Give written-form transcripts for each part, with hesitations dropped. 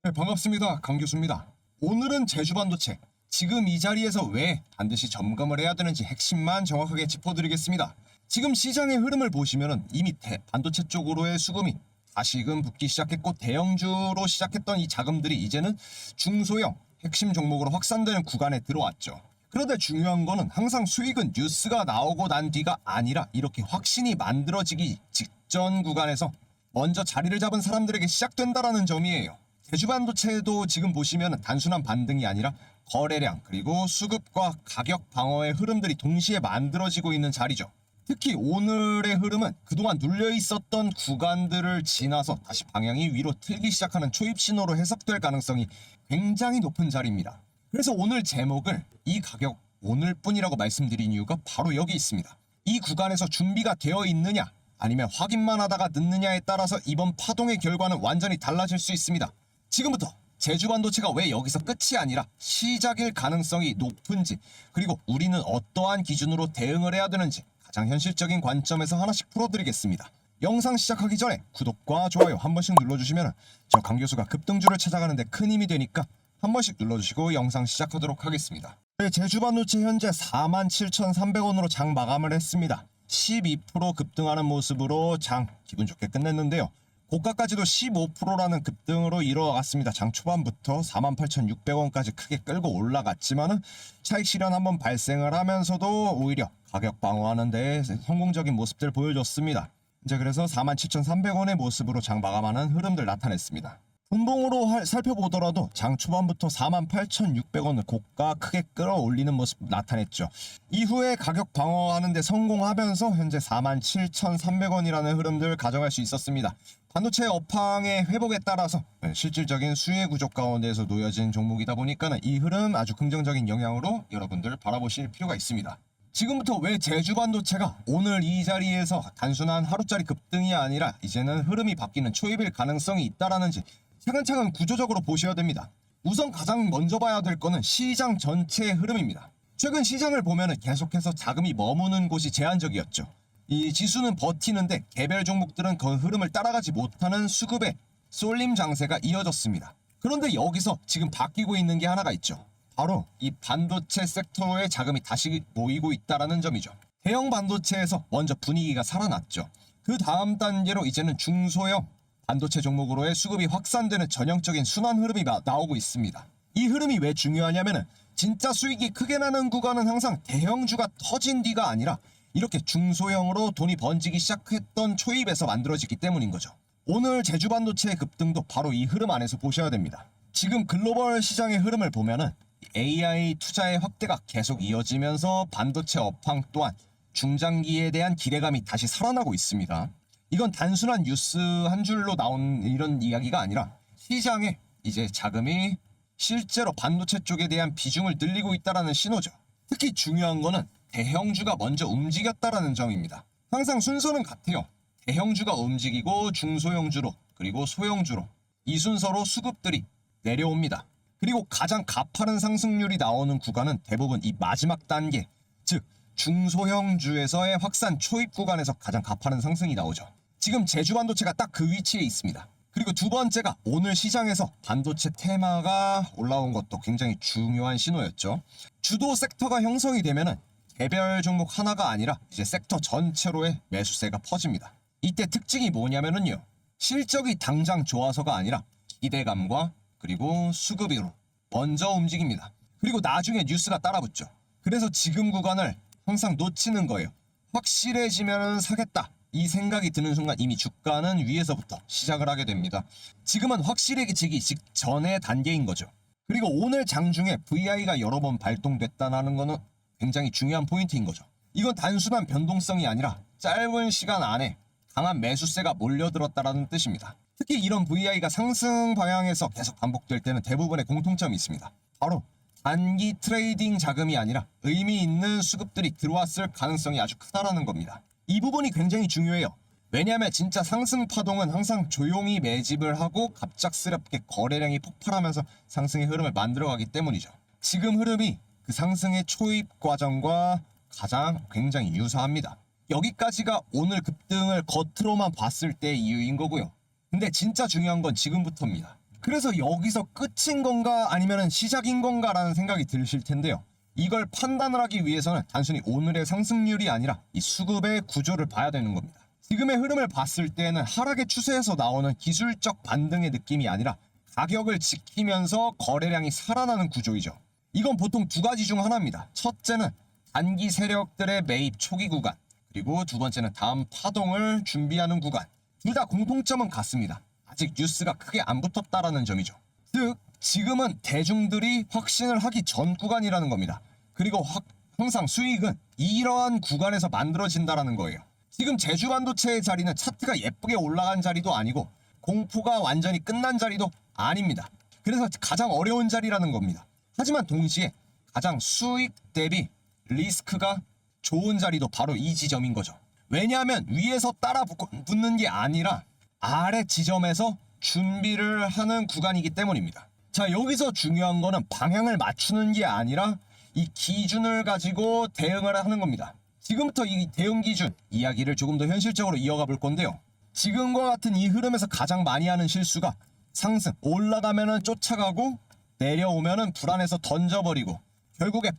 네, 반갑습니다. 강 교수입니다. 오늘은 제주반도체, 지금 이 자리에서 왜 반드시 점검을 해야 되는지 핵심만 정확하게 짚어드리겠습니다. 지금 시장의 흐름을 보시면 이미 반도체 쪽으로의 수급이 다시금 붙기 시작했고, 대형주로 시작했던 이 자금들이 이제는 중소형 핵심 종목으로 확산되는 구간에 들어왔죠. 그런데 중요한 거는 항상 수익은 뉴스가 나오고 난 뒤가 아니라 이렇게 확신이 만들어지기 직전 구간에서 먼저 자리를 잡은 사람들에게 시작된다라는 점이에요. 제주반도체도 지금 보시면 단순한 반등이 아니라 거래량 그리고 수급과 가격 방어의 흐름들이 동시에 만들어지고 있는 자리죠. 특히 오늘의 흐름은 그동안 눌려 있었던 구간들을 지나서 다시 방향이 위로 틀기 시작하는 초입 신호로 해석될 가능성이 굉장히 높은 자리입니다. 그래서 오늘 제목을 이 가격 오늘뿐이라고 말씀드린 이유가 바로 여기 있습니다. 이 구간에서 준비가 되어 있느냐 아니면 확인만 하다가 늦느냐에 따라서 이번 파동의 결과는 완전히 달라질 수 있습니다. 지금부터 제주반도체가 왜 여기서 끝이 아니라 시작일 가능성이 높은지, 그리고 우리는 어떠한 기준으로 대응을 해야 되는지 가장 현실적인 관점에서 하나씩 풀어드리겠습니다. 영상 시작하기 전에 구독과 좋아요 한 번씩 눌러주시면 저 강 교수가 급등주를 찾아가는데 큰 힘이 되니까 한 번씩 눌러주시고 영상 시작하도록 하겠습니다. 네, 제주반도체 현재 47,300원으로 장 마감을 했습니다. 12% 급등하는 모습으로 장 기분 좋게 끝냈는데요. 고가까지도 15%라는 급등으로 이뤄갔습니다. 장 초반부터 48,600원까지 크게 끌고 올라갔지만은 차익 실현 한번 발생을 하면서도 오히려 가격 방어하는 데 성공적인 모습들 보여줬습니다. 이제 그래서 47,300원의 모습으로 장 마감하는 흐름들 나타냈습니다. 분봉으로 살펴보더라도 장 초반부터 48,600원을 고가 크게 끌어올리는 모습 나타냈죠. 이후에 가격 방어하는 데 성공하면서 현재 47,300원이라는 흐름들을 가져갈 수 있었습니다. 반도체 업황의 회복에 따라서 실질적인 수혜 구조 가운데에서 놓여진 종목이다 보니까 이 흐름 아주 긍정적인 영향으로 여러분들 바라보실 필요가 있습니다. 지금부터 왜 제주반도체가 오늘 이 자리에서 단순한 하루짜리 급등이 아니라 이제는 흐름이 바뀌는 초입일 가능성이 있다라는지 차근차근 구조적으로 보셔야 됩니다. 우선 가장 먼저 봐야 될 거는 시장 전체의 흐름입니다. 최근 시장을 보면 계속해서 자금이 머무는 곳이 제한적이었죠. 이 지수는 버티는데 개별 종목들은 그 흐름을 따라가지 못하는 수급의 쏠림 장세가 이어졌습니다. 그런데 여기서 지금 바뀌고 있는 게 하나가 있죠. 바로 이 반도체 섹터의 자금이 다시 모이고 있다는 점이죠. 대형 반도체에서 먼저 분위기가 살아났죠. 그 다음 단계로 이제는 중소형 반도체 종목으로의 수급이 확산되는 전형적인 순환 흐름이 나오고 있습니다. 이 흐름이 왜 중요하냐면은 진짜 수익이 크게 나는 구간은 항상 대형주가 터진 뒤가 아니라 이렇게 중소형으로 돈이 번지기 시작했던 초입에서 만들어지기 때문인 거죠. 오늘 제주반도체의 급등도 바로 이 흐름 안에서 보셔야 됩니다. 지금 글로벌 시장의 흐름을 보면은 AI 투자의 확대가 계속 이어지면서 반도체 업황 또한 중장기에 대한 기대감이 다시 살아나고 있습니다. 이건 단순한 뉴스 한 줄로 나온 이런 이야기가 아니라 시장에 이제 자금이 실제로 반도체 쪽에 대한 비중을 늘리고 있다는 신호죠. 특히 중요한 거는 대형주가 먼저 움직였다라는 점입니다. 항상 순서는 같아요. 대형주가 움직이고 중소형주로 그리고 소형주로 이 순서로 수급들이 내려옵니다. 그리고 가장 가파른 상승률이 나오는 구간은 대부분 이 마지막 단계, 즉 중소형주에서의 확산 초입 구간에서 가장 가파른 상승이 나오죠. 지금 제주반도체가 딱 그 위치에 있습니다. 그리고 두 번째가 오늘 시장에서 반도체 테마가 올라온 것도 굉장히 중요한 신호였죠. 주도 섹터가 형성이 되면은 개별 종목 하나가 아니라 이제 섹터 전체로의 매수세가 퍼집니다. 이때 특징이 뭐냐면은요, 실적이 당장 좋아서가 아니라 기대감과 그리고 수급으로 먼저 움직입니다. 그리고 나중에 뉴스가 따라붙죠. 그래서 지금 구간을 항상 놓치는 거예요. 확실해지면 사겠다 이 생각이 드는 순간 이미 주가는 위에서부터 시작을 하게 됩니다. 지금은 확실해지기 직전의 단계인 거죠. 그리고 오늘 장중에 VI가 여러 번 발동됐다는 거는 굉장히 중요한 포인트인 거죠. 이건 단순한 변동성이 아니라 짧은 시간 안에 강한 매수세가 몰려들었다는 뜻입니다. 특히 이런 VI가 상승 방향에서 계속 반복될 때는 대부분의 공통점이 있습니다. 바로 단기 트레이딩 자금이 아니라 의미 있는 수급들이 들어왔을 가능성이 아주 크다라는 겁니다. 이 부분이 굉장히 중요해요. 왜냐하면 진짜 상승 파동은 항상 조용히 매집을 하고 갑작스럽게 거래량이 폭발하면서 상승의 흐름을 만들어가기 때문이죠. 지금 흐름이 그 상승의 초입 과정과 가장 굉장히 유사합니다. 여기까지가 오늘 급등을 겉으로만 봤을 때 이유인 거고요. 근데 진짜 중요한 건 지금부터입니다. 그래서 여기서 끝인 건가 아니면 시작인 건가라는 생각이 드실 텐데요. 이걸 판단을 하기 위해서는 단순히 오늘의 상승률이 아니라 이 수급의 구조를 봐야 되는 겁니다. 지금의 흐름을 봤을 때는 하락의 추세에서 나오는 기술적 반등의 느낌이 아니라 가격을 지키면서 거래량이 살아나는 구조이죠. 이건 보통 두 가지 중 하나입니다. 첫째는 단기 세력들의 매입 초기 구간, 그리고 두 번째는 다음 파동을 준비하는 구간. 둘 다 공통점은 같습니다. 아직 뉴스가 크게 안 붙었다라는 점이죠. 즉 지금은 대중들이 확신을 하기 전 구간이라는 겁니다. 그리고 항상 수익은 이러한 구간에서 만들어진다라는 거예요. 지금 제주 반도체의 자리는 차트가 예쁘게 올라간 자리도 아니고 공포가 완전히 끝난 자리도 아닙니다. 그래서 가장 어려운 자리라는 겁니다. 하지만 동시에 가장 수익 대비 리스크가 좋은 자리도 바로 이 지점인 거죠. 왜냐하면 위에서 따라 붙는 게 아니라 아래 지점에서 준비를 하는 구간이기 때문입니다. 자, 여기서 중요한 거는 방향을 맞추는 게 아니라 이 기준을 가지고 대응을 하는 겁니다. 지금부터 이 대응 기준 이야기를 조금 더 현실적으로 이어가 볼 건데요. 지금과 같은 이 흐름에서 가장 많이 하는 실수가 상승, 올라가면은 쫓아가고 내려오면은 불안해서 던져버리고 결국에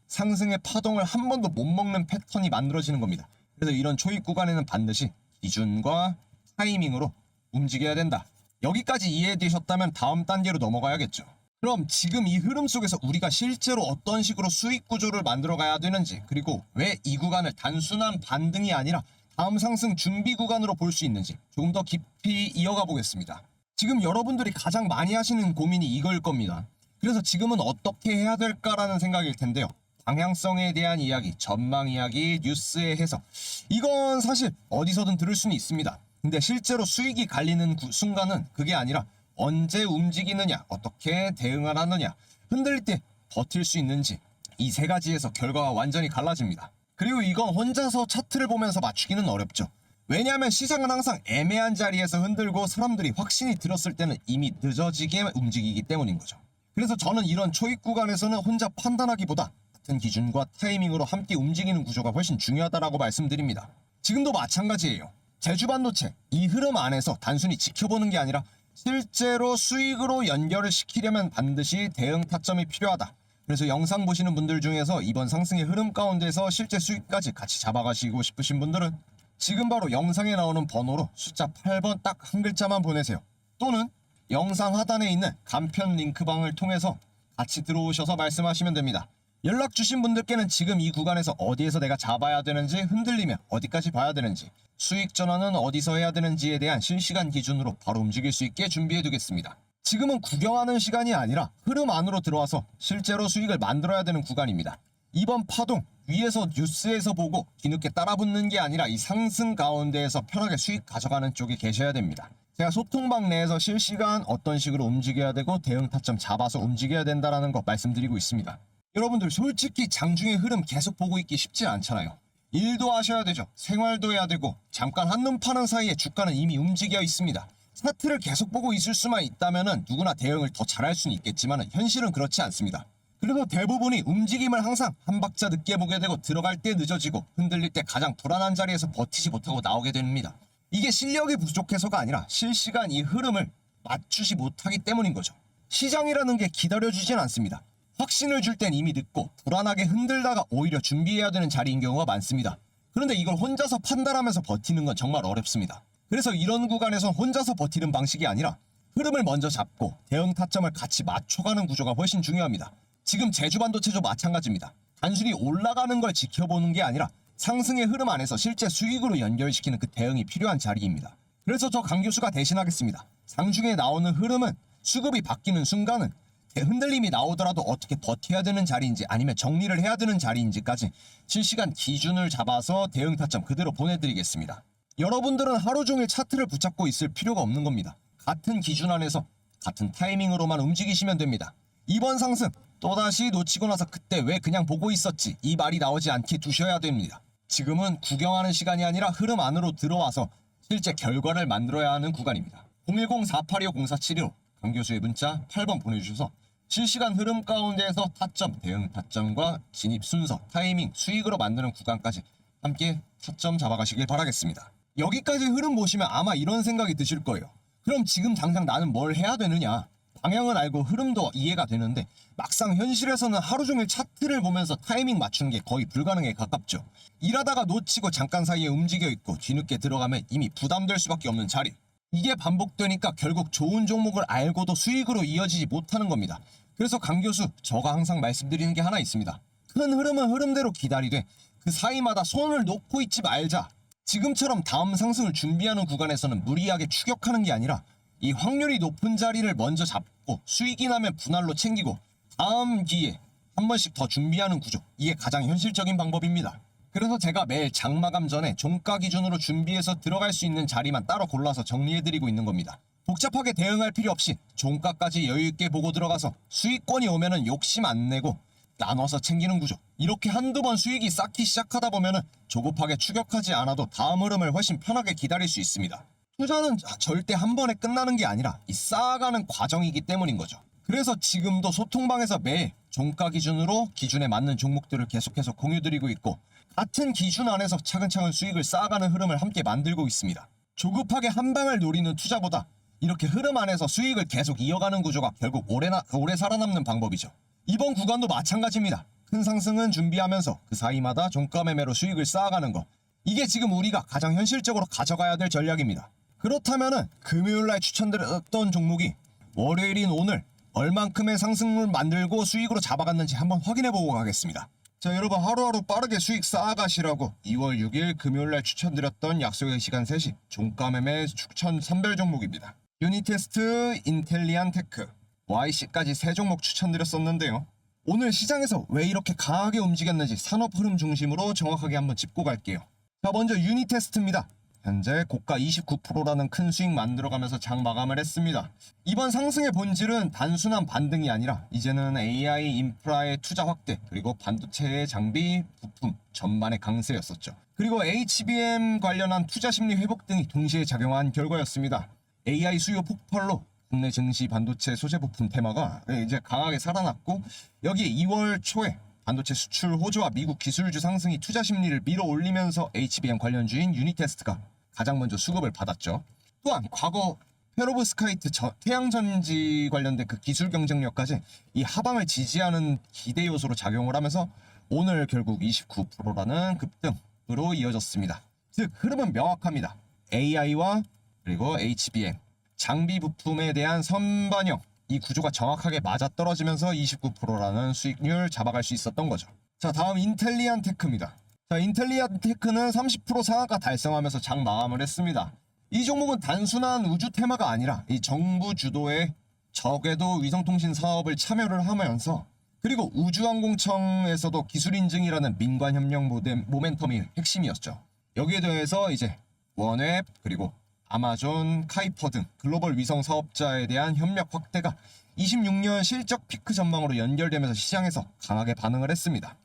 상승의 파동을 한 번도 못 먹는 패턴이 만들어지는 겁니다. 그래서 이런 초입 구간에는 반드시 기준과 타이밍으로 움직여야 된다. 여기까지 이해되셨다면 다음 단계로 넘어가야겠죠. 그럼 지금 이 흐름 속에서 우리가 실제로 어떤 식으로 수익 구조를 만들어 가야 되는지, 그리고 왜 이 구간을 단순한 반등이 아니라 다음 상승 준비 구간으로 볼 수 있는지 조금 더 깊이 이어가 보겠습니다. 지금 여러분들이 가장 많이 하시는 고민이 이거일 겁니다. 그래서 지금은 어떻게 해야 될까라는 생각일 텐데요. 방향성에 대한 이야기, 전망 이야기, 뉴스의 해석, 이건 사실 어디서든 들을 수는 있습니다. 근데 실제로 수익이 갈리는 순간은 그게 아니라 언제 움직이느냐, 어떻게 대응을 하느냐, 흔들릴 때 버틸 수 있는지, 이 세 가지에서 결과가 완전히 갈라집니다. 그리고 이건 혼자서 차트를 보면서 맞추기는 어렵죠. 왜냐하면 시장은 항상 애매한 자리에서 흔들고 사람들이 확신이 들었을 때는 이미 늦어지게 움직이기 때문인 거죠. 그래서 저는 이런 초입 구간에서는 혼자 판단하기보다 같은 기준과 타이밍으로 함께 움직이는 구조가 훨씬 중요하다라고 말씀드립니다. 지금도 마찬가지예요. 제주 반도체 이 흐름 안에서 단순히 지켜보는 게 아니라 실제로 수익으로 연결을 시키려면 반드시 대응 타점이 필요하다. 그래서 영상 보시는 분들 중에서 이번 상승의 흐름 가운데서 실제 수익까지 같이 잡아가시고 싶으신 분들은 지금 바로 영상에 나오는 번호로 숫자 8번 딱 한 글자만 보내세요. 또는 영상 하단에 있는 간편 링크방을 통해서 같이 들어오셔서 말씀하시면 됩니다. 연락 주신 분들께는 지금 이 구간에서 어디에서 내가 잡아야 되는지, 흔들리면 어디까지 봐야 되는지, 수익 전환은 어디서 해야 되는지에 대한 실시간 기준으로 바로 움직일 수 있게 준비해 두겠습니다. 지금은 구경하는 시간이 아니라 흐름 안으로 들어와서 실제로 수익을 만들어야 되는 구간입니다. 이번 파동 위에서 뉴스에서 보고 뒤늦게 따라붙는 게 아니라 이 상승 가운데에서 편하게 수익 가져가는 쪽에 계셔야 됩니다. 제가 소통방 내에서 실시간 어떤 식으로 움직여야 되고 대응 타점 잡아서 움직여야 된다는 거 말씀드리고 있습니다. 여러분들 솔직히 장중의 흐름 계속 보고 있기 쉽지 않잖아요. 일도 하셔야 되죠. 생활도 해야 되고 잠깐 한눈 파는 사이에 주가는 이미 움직여 있습니다. 차트를 계속 보고 있을 수만 있다면 누구나 대응을 더 잘할 수는 있겠지만 현실은 그렇지 않습니다. 그리고 대부분이 움직임을 항상 한 박자 늦게 보게 되고 들어갈 때 늦어지고 흔들릴 때 가장 불안한 자리에서 버티지 못하고 나오게 됩니다. 이게 실력이 부족해서가 아니라 실시간 이 흐름을 맞추지 못하기 때문인 거죠. 시장이라는 게 기다려주진 않습니다. 확신을 줄 땐 이미 늦고 불안하게 흔들다가 오히려 준비해야 되는 자리인 경우가 많습니다. 그런데 이걸 혼자서 판단하면서 버티는 건 정말 어렵습니다. 그래서 이런 구간에서 혼자서 버티는 방식이 아니라 흐름을 먼저 잡고 대응 타점을 같이 맞춰가는 구조가 훨씬 중요합니다. 지금 제주 반도체도 마찬가지입니다. 단순히 올라가는 걸 지켜보는 게 아니라 상승의 흐름 안에서 실제 수익으로 연결시키는 그 대응이 필요한 자리입니다. 그래서 저 강 교수가 대신하겠습니다. 장중에 나오는 흐름은 수급이 바뀌는 순간은 흔들림이 나오더라도 어떻게 버텨야 되는 자리인지 아니면 정리를 해야 되는 자리인지까지 실시간 기준을 잡아서 대응 타점 그대로 보내드리겠습니다. 여러분들은 하루 종일 차트를 붙잡고 있을 필요가 없는 겁니다. 같은 기준 안에서 같은 타이밍으로만 움직이시면 됩니다. 이번 상승 또다시 놓치고 나서 그때 왜 그냥 보고 있었지 이 말이 나오지 않게 두셔야 됩니다. 지금은 구경하는 시간이 아니라 흐름 안으로 들어와서 실제 결과를 만들어야 하는 구간입니다. 010-4825-0475 강 교수의 문자 8번 보내주셔서 실시간 흐름 가운데에서 타점, 대응 타점과 진입 순서, 타이밍, 수익으로 만드는 구간까지 함께 타점 잡아가시길 바라겠습니다. 여기까지 흐름 보시면 아마 이런 생각이 드실 거예요. 그럼 지금 당장 나는 뭘 해야 되느냐? 방향은 알고 흐름도 이해가 되는데 막상 현실에서는 하루 종일 차트를 보면서 타이밍 맞추는 게 거의 불가능에 가깝죠. 일하다가 놓치고 잠깐 사이에 움직여 있고 뒤늦게 들어가면 이미 부담될 수밖에 없는 자리. 이게 반복되니까 결국 좋은 종목을 알고도 수익으로 이어지지 못하는 겁니다. 그래서 강 교수, 저가 항상 말씀드리는 게 하나 있습니다. 큰 흐름은 흐름대로 기다리되 그 사이마다 손을 놓고 있지 말자. 지금처럼 다음 상승을 준비하는 구간에서는 무리하게 추격하는 게 아니라 이 확률이 높은 자리를 먼저 잡고 수익이 나면 분할로 챙기고 다음 기회에 한 번씩 더 준비하는 구조. 이게 가장 현실적인 방법입니다. 그래서 제가 매일 장마감 전에 종가 기준으로 준비해서 들어갈 수 있는 자리만 따로 골라서 정리해드리고 있는 겁니다. 복잡하게 대응할 필요 없이 종가까지 여유있게 보고 들어가서 수익권이 오면은 욕심 안 내고 나눠서 챙기는 구조. 이렇게 한두 번 수익이 쌓기 시작하다 보면은 조급하게 추격하지 않아도 다음 흐름을 훨씬 편하게 기다릴 수 있습니다. 투자는 절대 한 번에 끝나는 게 아니라 이 쌓아가는 과정이기 때문인 거죠. 그래서 지금도 소통방에서 매일 종가 기준으로 기준에 맞는 종목들을 계속해서 공유드리고 있고 같은 기준 안에서 차근차근 수익을 쌓아가는 흐름을 함께 만들고 있습니다. 조급하게 한 방을 노리는 투자보다 이렇게 흐름 안에서 수익을 계속 이어가는 구조가 결국 오래 살아남는 방법이죠. 이번 구간도 마찬가지입니다. 큰 상승은 준비하면서 그 사이마다 종가 매매로 수익을 쌓아가는 거. 이게 지금 우리가 가장 현실적으로 가져가야 될 전략입니다. 그렇다면은 금요일날 추천드렸던 종목이 월요일인 오늘 얼만큼의 상승을 만들고 수익으로 잡아갔는지 한번 확인해보고 가겠습니다. 자, 여러분 하루하루 빠르게 수익 쌓아가시라고 2월 6일 금요일날 추천드렸던 약속의 시간 3시 종가 매매 추천 선별 종목입니다. 유니테스트, 인텔리안테크, YC까지 3종목 추천드렸었는데요. 오늘 시장에서 왜 이렇게 강하게 움직였는지 산업 흐름 중심으로 정확하게 한번 짚고 갈게요. 자, 먼저 유니테스트입니다. 현재 고가 29%라는 큰 수익 만들어가면서 장 마감을 했습니다. 이번 상승의 본질은 단순한 반등이 아니라 이제는 AI 인프라의 투자 확대 그리고 반도체의 장비, 부품 전반의 강세였었죠. 그리고 HBM 관련한 투자 심리 회복 등이 동시에 작용한 결과였습니다. AI 수요 폭발로 국내 증시 반도체 소재 부품 테마가 이제 강하게 살아났고 여기에 2월 초에 반도체 수출 호조와 미국 기술주 상승이 투자 심리를 밀어올리면서 HBM 관련주인 유니테스트가 가장 먼저 수급을 받았죠. 또한 과거 페로브스카이트 태양전지 관련된 그 기술 경쟁력까지 이 하방을 지지하는 기대 요소로 작용을 하면서 오늘 결국 29%라는 급등으로 이어졌습니다. 즉 흐름은 명확합니다. AI와 그리고 HBM 장비 부품에 대한 선반영 이 구조가 정확하게 맞아떨어지면서 29%라는 수익률 잡아갈 수 있었던 거죠. 자, 다음 인텔리안테크입니다. 자, 인텔리안테크는 30% 상한가 달성하면서 장 마감을 했습니다. 이 종목은 단순한 우주 테마가 아니라 이 정부 주도의 저궤도 위성통신 사업을 참여를 하면서 그리고 우주항공청에서도 기술 인증이라는 민관 협력 모멘텀이 핵심이었죠. 여기에 대해서 이제 원웹 그리고 아마존, 카이퍼 등 글로벌 위성 사업자에 대한 협력 확대가 26년 실적 피크 전망으로 연결되면서 시장에서 강하게 반응을 했습니다.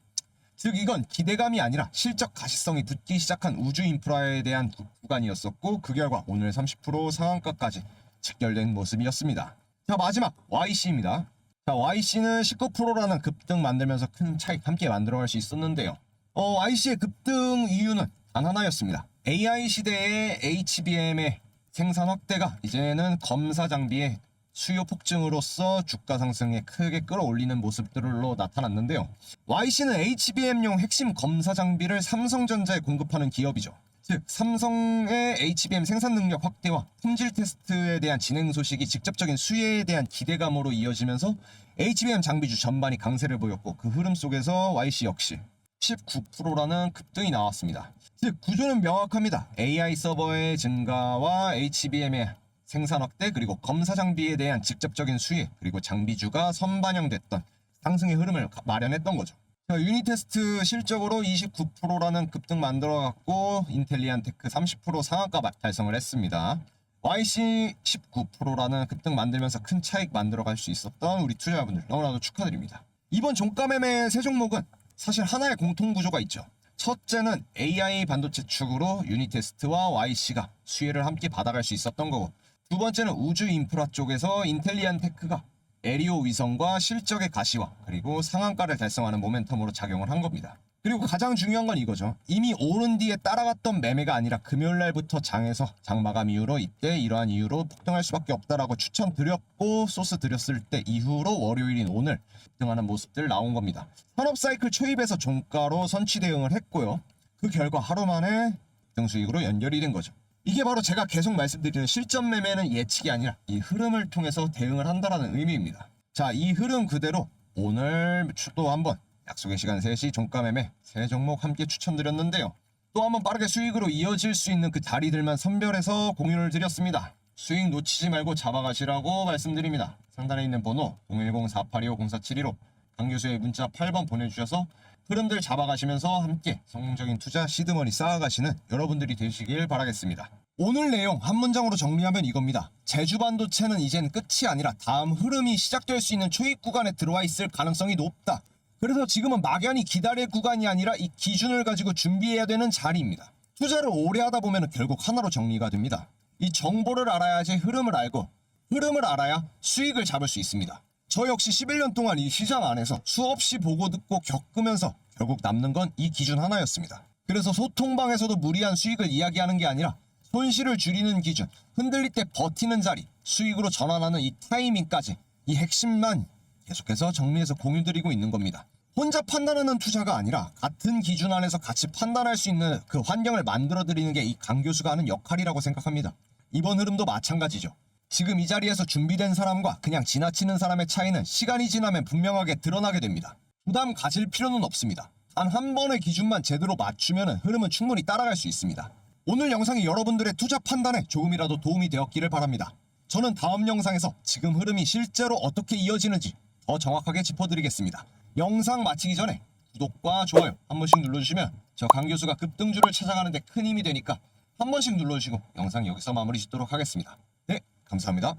즉 이건 기대감이 아니라 실적 가시성이 붙기 시작한 우주 인프라에 대한 구간이었었고 그 결과 오늘 30% 상한가까지 직결된 모습이었습니다. 자, 마지막 YC입니다. 자, YC는 19%라는 급등 만들면서 큰 차익 함께 만들어갈 수 있었는데요. YC의 급등 이유는 단 하나였습니다. AI 시대의 HBM의 생산 확대가 이제는 검사 장비의 수요 폭증으로써 주가 상승에 크게 끌어올리는 모습들로 나타났는데요. YC는 HBM용 핵심 검사 장비를 삼성전자에 공급하는 기업이죠. 즉 삼성의 HBM 생산 능력 확대와 품질 테스트에 대한 진행 소식이 직접적인 수혜에 대한 기대감으로 이어지면서 HBM 장비주 전반이 강세를 보였고 그 흐름 속에서 YC 역시 19%라는 급등이 나왔습니다. 즉 구조는 명확합니다. AI 서버의 증가와 HBM의 생산 확대 그리고 검사 장비에 대한 직접적인 수혜 그리고 장비주가 선반영됐던 상승의 흐름을 마련했던 거죠. 자, 유니테스트 실적으로 29%라는 급등 만들어갔고 인텔리안테크 30% 상한가 달성을 했습니다. YC 19%라는 급등 만들면서 큰 차익 만들어갈 수 있었던 우리 투자자분들 너무나도 축하드립니다. 이번 종가 매매 세 종목은 사실 하나의 공통 구조가 있죠. 첫째는 AI 반도체 축으로 유니테스트와 YC가 수혜를 함께 받아갈 수 있었던 거고 두 번째는 우주 인프라 쪽에서 인텔리안테크가 에리오 위성과 실적의 가시화 그리고 상한가를 달성하는 모멘텀으로 작용을 한 겁니다. 그리고 가장 중요한 건 이거죠. 이미 오른 뒤에 따라갔던 매매가 아니라 금요일날부터 장에서 장 마감 이후로 이때 이러한 이유로 폭등할 수밖에 없다라고 추천드렸고 소스 드렸을 때 이후로 월요일인 오늘 폭등하는 모습들 나온 겁니다. 산업사이클 초입에서 종가로 선취 대응을 했고요. 그 결과 하루 만에 급등 수익으로 연결이 된 거죠. 이게 바로 제가 계속 말씀드리는 실전 매매는 예측이 아니라 이 흐름을 통해서 대응을 한다라는 의미입니다. 자, 이 흐름 그대로 오늘 또 한번 약속의 시간 3시 종가 매매 세 종목 함께 추천드렸는데요. 또 한번 빠르게 수익으로 이어질 수 있는 그 자리들만 선별해서 공유를 드렸습니다. 수익 놓치지 말고 잡아가시라고 말씀드립니다. 상단에 있는 번호 010-4825-0472로 강 교수의 문자 8번 보내주셔서 흐름들 잡아가시면서 함께 성공적인 투자 시드머니 쌓아가시는 여러분들이 되시길 바라겠습니다. 오늘 내용 한 문장으로 정리하면 이겁니다. 제주반도체는 이젠 끝이 아니라 다음 흐름이 시작될 수 있는 초입 구간에 들어와 있을 가능성이 높다. 그래서 지금은 막연히 기다릴 구간이 아니라 이 기준을 가지고 준비해야 되는 자리입니다. 투자를 오래 하다 보면 결국 하나로 정리가 됩니다. 이 정보를 알아야지 흐름을 알고 흐름을 알아야 수익을 잡을 수 있습니다. 저 역시 11년 동안 이 시장 안에서 수없이 보고 듣고 겪으면서 결국 남는 건 이 기준 하나였습니다. 그래서 소통방에서도 무리한 수익을 이야기하는 게 아니라 손실을 줄이는 기준, 흔들릴 때 버티는 자리, 수익으로 전환하는 이 타이밍까지 이 핵심만 계속해서 정리해서 공유드리고 있는 겁니다. 혼자 판단하는 투자가 아니라 같은 기준 안에서 같이 판단할 수 있는 그 환경을 만들어드리는 게 이 강 교수가 하는 역할이라고 생각합니다. 이번 흐름도 마찬가지죠. 지금 이 자리에서 준비된 사람과 그냥 지나치는 사람의 차이는 시간이 지나면 분명하게 드러나게 됩니다. 부담 가질 필요는 없습니다. 단 한 번의 기준만 제대로 맞추면 흐름은 충분히 따라갈 수 있습니다. 오늘 영상이 여러분들의 투자 판단에 조금이라도 도움이 되었기를 바랍니다. 저는 다음 영상에서 지금 흐름이 실제로 어떻게 이어지는지 더 정확하게 짚어드리겠습니다. 영상 마치기 전에 구독과 좋아요 한 번씩 눌러주시면 저 강 교수가 급등주를 찾아가는 데 큰 힘이 되니까 한 번씩 눌러주시고 영상 여기서 마무리 짓도록 하겠습니다. 네, 감사합니다.